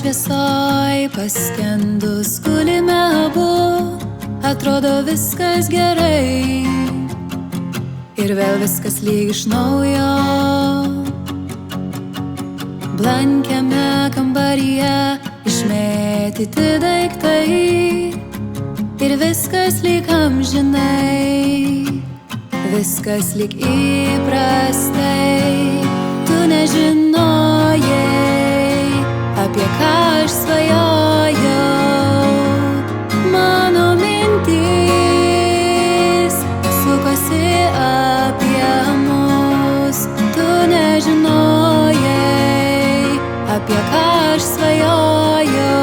šviesoj paskendus gulime abu, atrodo viskas gerai ir vėl viskas lyg iš naujo. Blankiame kambaryje išmėtyti daiktai ir viskas lyg amžinai, viskas lyg įprastai. Tu nežinojai, apie ką aš svajojau. Mano mintys sukosi apie mus. Tu nežinojai, apie ką aš svajojau.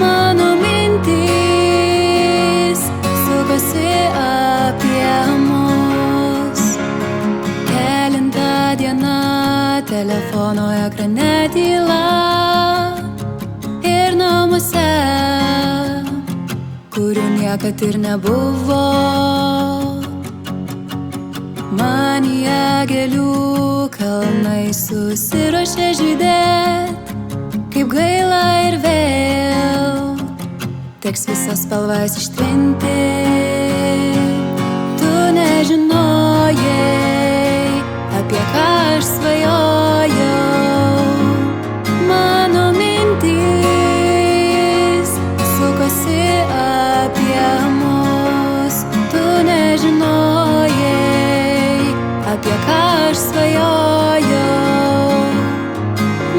Mano mintys sukosi apie mus. Kelinta diena, telefono ekrane tyla ir namuose, kurių niekad ir nebuvo. Manyje gėlių kalnai susiruošė žydėt, kaip gaila ir vėl teks visas spalvas ištrinti. Tu nežinojai, apie ką aš svajojau. Mano mintys sukosi apie mus. Tu nežinojai, apie ką aš svajojau.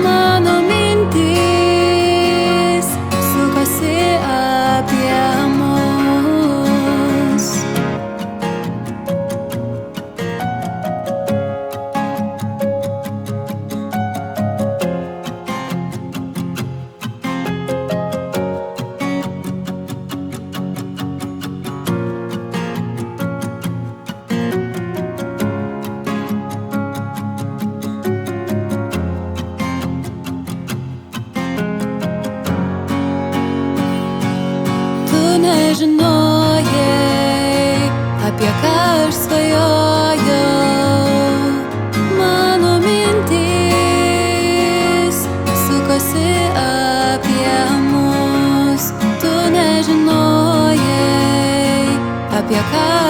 Mano mintys sukosi apie mus. Nežinojai, apie ką aš svajojau. Mano mintys sukosi apie mus. Tu nežinojai, apie ką